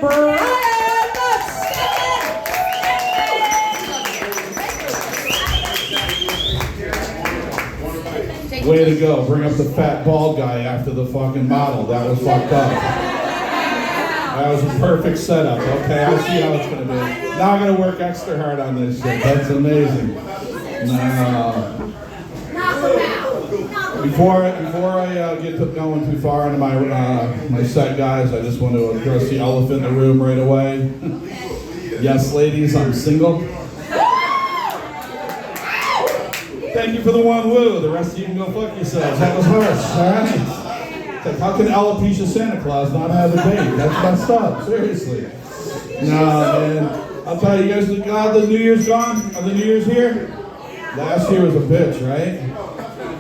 Way to go. Bring up the fat bald guy after the fucking model. That was fucked up. That was a perfect setup. Okay, I see how it's going to be. Now I'm going to work extra hard on this shit. That's amazing. No. Before I get going too far into my set, guys, I just want to address the elephant in the room right away. Yes, ladies, I'm single. Thank you for the one woo. The rest of you can go fuck yourselves. That was harsh, all right? It's like, how can alopecia Santa Claus not have a date? That's messed up, seriously. No, man. I'll tell you guys, the New Year's gone? Are the New Year's here? Last year was a bitch, right?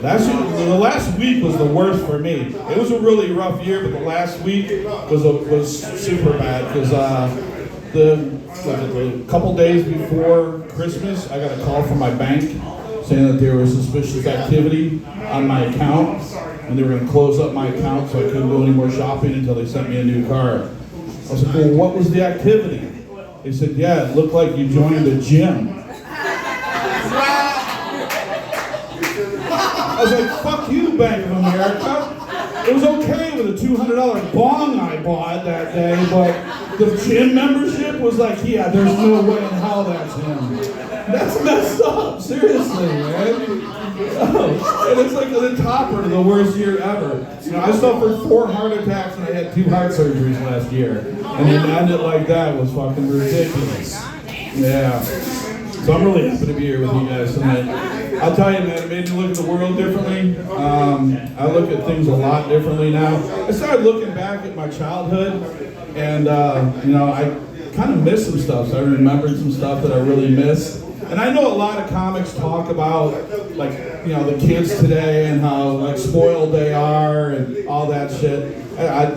The last week was the worst for me. It was a really rough year, but the last week was super bad because a couple days before Christmas, I got a call from my bank saying that there was suspicious activity on my account, and they were going to close up my account so I couldn't do any more shopping until they sent me a new card. I was like, well, what was the activity? They said, yeah, it looked like you joined a gym. I was like, fuck you, Bank of America. It was okay with a $200 bong I bought that day, but the gym membership was like, yeah, there's no way in hell that's him. That's messed up, seriously, man. Oh, and it's like the topper to the worst year ever. You know, I suffered 4 heart attacks and I had 2 heart surgeries last year. And to end it like that was fucking ridiculous. Yeah. So I'm really happy to be here with you guys tonight. I'll tell you, man, it made me look at the world differently. I look at things a lot differently now. I started looking back at my childhood, and I kind of missed some stuff. So I remembered some stuff that I really missed. And I know a lot of comics talk about, like, the kids today and how, like, spoiled they are and all that shit.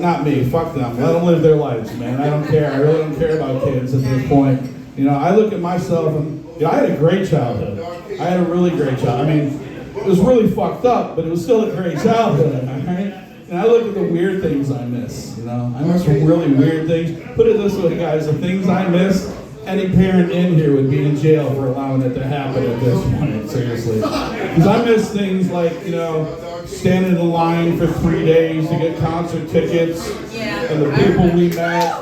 Not me. Fuck them. Let them live their lives, man. I don't care. I really don't care about kids at this point. I look at myself and I had a great childhood. I had a really great childhood. I mean, it was really fucked up, but it was still a great childhood, all right? And I look at the weird things I miss, I miss some really weird things. Put it this way, guys, the things I miss, any parent in here would be in jail for allowing it to happen at this point, seriously. Because I miss things like, standing in line for 3 days to get concert tickets, and the people we met,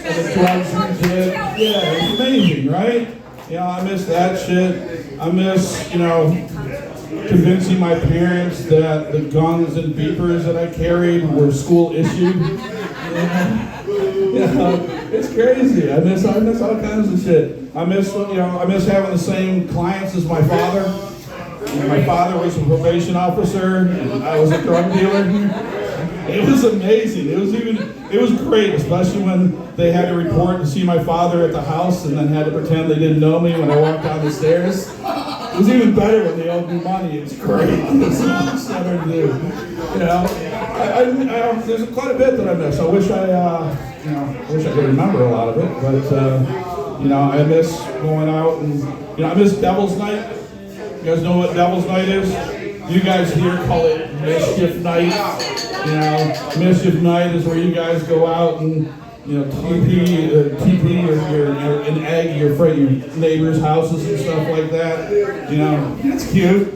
and the drugs we did. Yeah, it's amazing, right? I miss that shit. I miss, convincing my parents that the guns and beepers that I carried were school issued. It's crazy. I miss all kinds of shit. I miss having the same clients as my father. My father was a probation officer, and I was a drug dealer. It was amazing. It was great, especially when they had to report to see my father at the house and then had to pretend they didn't know me when I walked down the stairs. It was even better when they owed me money. It's great. It's never to do. There's quite a bit that I miss. I wish I could remember a lot of it, but I miss going out and I miss Devil's Night. You guys know what Devil's Night is? You guys here call it Mischief Night. Mischief Night is where you guys go out and TP and egg your neighbors' houses and stuff like that. It's cute.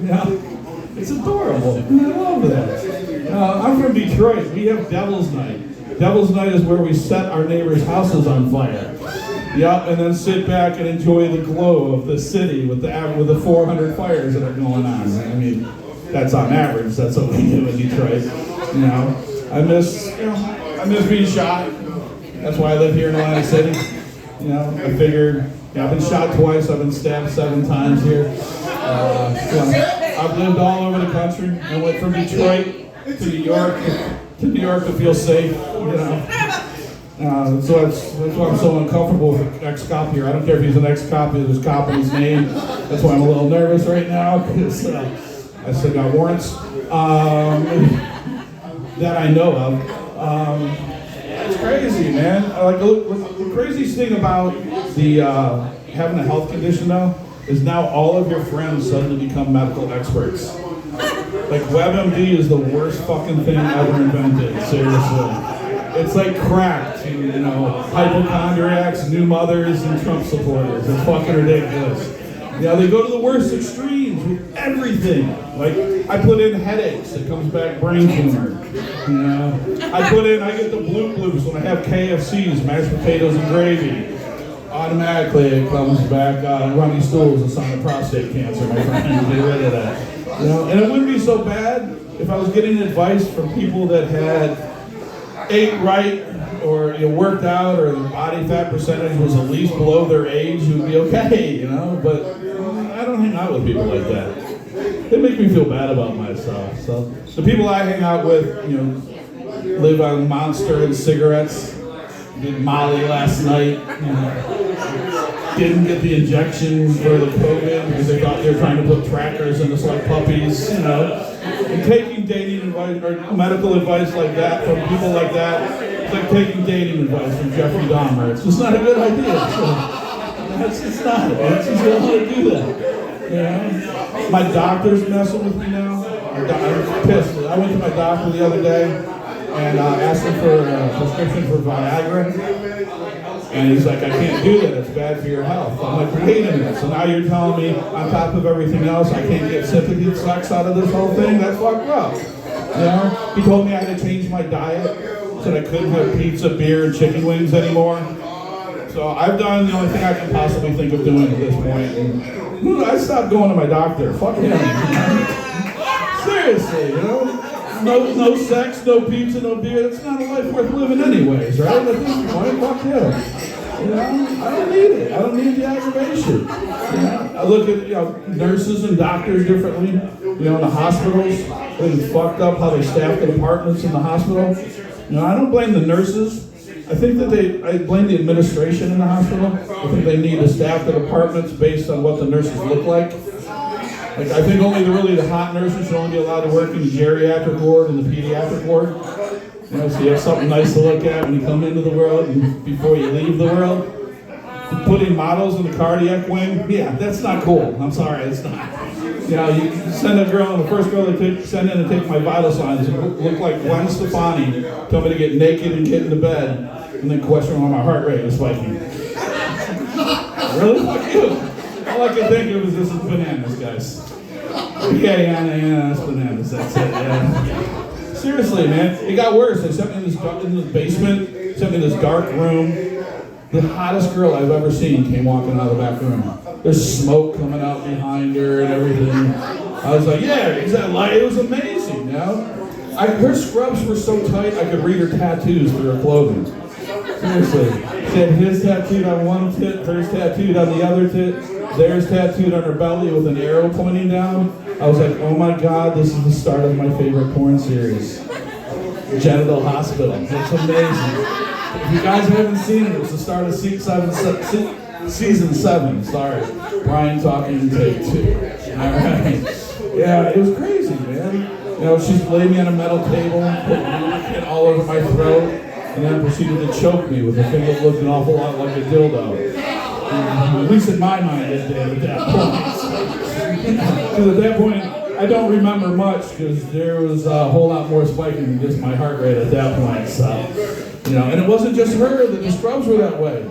It's adorable. I love that. I'm from Detroit. We have Devil's Night. Devil's Night is where we set our neighbors' houses on fire. Yep, and then sit back and enjoy the glow of the city with the 400 fires that are going on. I mean, that's on average. That's what we do in Detroit. I miss being shot. That's why I live here in Atlantic City. I figured, I've been shot twice. I've been stabbed 7 times here. I've lived all over the country. I went from Detroit to New York to feel safe. So that's why I'm so uncomfortable with ex-cop here. I don't care if he's an ex-cop, there's a cop in his name. That's why I'm a little nervous right now, because I still got warrants that I know of. It's crazy, man. The craziest thing about having a health condition, though, is now all of your friends suddenly become medical experts. Like, WebMD is the worst fucking thing ever invented, seriously. It's like crack to, hypochondriacs, new mothers, and Trump supporters. It's fucking ridiculous. They go to the worst extremes with everything. Like, I put in headaches, it comes back brain tumor. I get the blues when I have KFCs, mashed potatoes and gravy. Automatically it comes back runny stools, a sign of prostate cancer, my friend. Get rid of that. And it wouldn't be so bad if I was getting advice from people that had ate right, or worked out, or their body fat percentage was at least below their age, it would be okay, But I don't hang out with people like that. They make me feel bad about myself. So the people I hang out with, live on Monster and cigarettes. Did Molly last night. Didn't get the injection for the COVID because they thought they were trying to put trackers in us like puppies. And taking dating advice or medical advice like that from people like that, it's like taking dating advice from Jeffrey Dahmer. It's just not a good idea. It's just not. It's just don't want to do that. My doctor's messing with me now. I'm pissed. I went to my doctor the other day and asked him for a prescription for Viagra. And he's like, I can't do that, it's bad for your health. I'm like, wait a minute, so now you're telling me on top of everything else I can't get sympathy sex out of this whole thing? That's fucked up. He told me I had to change my diet, said I couldn't have pizza, beer, and chicken wings anymore. So I've done the only thing I can possibly think of doing at this point. And I stopped going to my doctor. Fuck him. Seriously, No sex, no pizza, no beer. That's not a life worth living anyways, right? At this point, fuck him. I don't need it. I don't need the aggravation. I look at nurses and doctors differently. In the hospitals, it's fucked up how they staff the departments in the hospital. I don't blame the nurses. I think that I blame the administration in the hospital. I think they need to staff the departments based on what the nurses look like. Like, I think only the hot nurses should only be allowed to work in the geriatric ward and the pediatric ward. So you have something nice to look at when you come into the world and before you leave the world. Putting models in the cardiac wing, that's not cool. I'm sorry, it's not. You send a girl, the first girl they send in to take my vital signs, look like Gwen Stefani, tell me to get naked and get into bed, and then question why my heart rate is spiking. Really? Fuck you. All I can think of is this is bananas, guys. Yeah, that's bananas. That's it. Yeah. Seriously, man, it got worse. They sent me in this basement. Sent me in this dark room. The hottest girl I've ever seen came walking out of the back room. There's smoke coming out behind her and everything. I was like, it was amazing. Her scrubs were so tight I could read her tattoos through her clothing. Seriously, she had his tattooed on one tit, hers tattooed on the other tit. Theirs tattooed on her belly with an arrow pointing down. I was like, oh my God, this is the start of my favorite porn series. Genital Hospital. It's amazing. If you guys haven't seen it, it's the start of season 7. Sorry. Brian talking take 2. Alright. Yeah, it was crazy, man. She laid me on a metal table, put lubricant all over my throat, and then proceeded to choke me with a thing that looked an awful lot like a dildo. At least in my mind it did at that point. Because at that point, I don't remember much because there was a whole lot more spiking than just my heart rate at that point. So, and it wasn't just her, the scrubs were that way.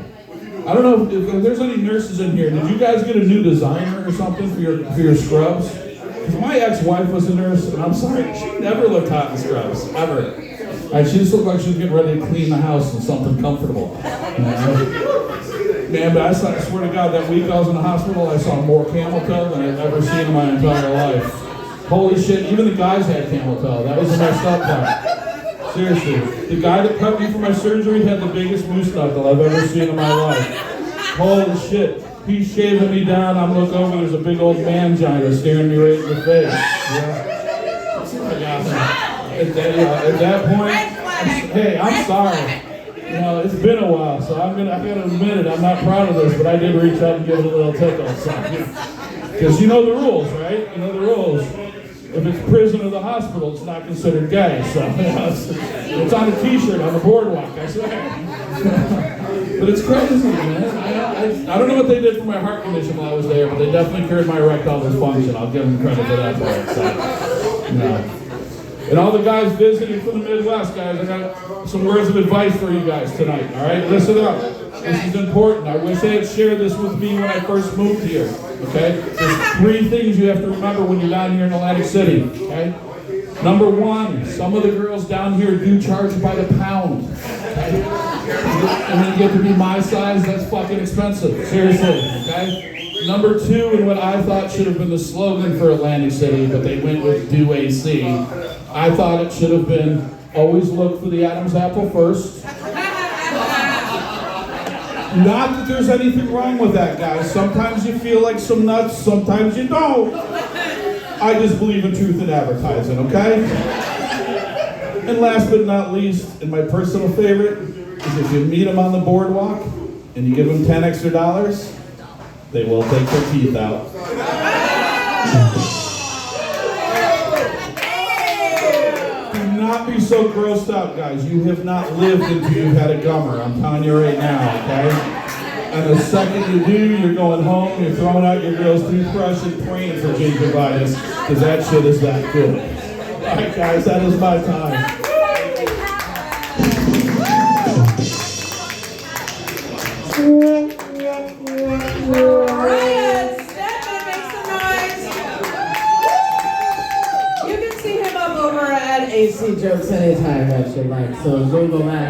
I don't know if there's any nurses in here. Did you guys get a new designer or something for your scrubs? Because my ex-wife was a nurse, and I'm sorry, she never looked hot in scrubs, ever. She just looked like she was getting ready to clean the house in something comfortable. Man, but I swear to God, that week I was in the hospital, I saw more camel toe than I've ever seen in my entire life. Holy shit, even the guys had camel toe. That was the messed up part. Seriously. The guy that cut me for my surgery had the biggest moose knuckle I've ever seen in my life. Holy shit. He's shaving me down, I'm looking over, there's a big old mangina staring me right in the face. At that point, hey, I'm sorry. It's been a while, so I gotta admit it, I'm not proud of this, but I did reach out and give it a little tickle. Because you know the rules, right? You know the rules. If it's prison or the hospital, it's not considered gay. So it's on a t-shirt on the boardwalk, I swear. But it's crazy, man. I don't know what they did for my heart condition while I was there, but they definitely cured my erectile dysfunction. I'll give them credit for that part. So, And all the guys visiting from the Midwest, guys, I got some words of advice for you guys tonight, all right? Listen up. This is important. I wish they had shared this with me when I first moved here, okay? There's 3 things you have to remember when you're down here in Atlantic City, okay? Number 1, some of the girls down here do charge by the pound, okay? And when you get to be my size, that's fucking expensive, seriously, okay? Number 2, and what I thought should have been the slogan for Atlantic City, but they went with Do AC. I thought it should have been, always look for the Adam's apple first. Not that there's anything wrong with that, guys. Sometimes you feel like some nuts, sometimes you don't. I just believe in truth in advertising, okay? And last but not least, and my personal favorite, is if you meet them on the boardwalk and you give them $10 extra, they will take their teeth out. Do not be so grossed out, guys. You have not lived until you've had a gummer. I'm telling you right now, okay? And the second you do, you're going home, you're throwing out your girl's toothbrush and praying for gingivitis, because that shit is that good. All right, guys, that is my time. Ryan, step and make some noise. You can see him up over at AC Jokes anytime that you like. So Google that.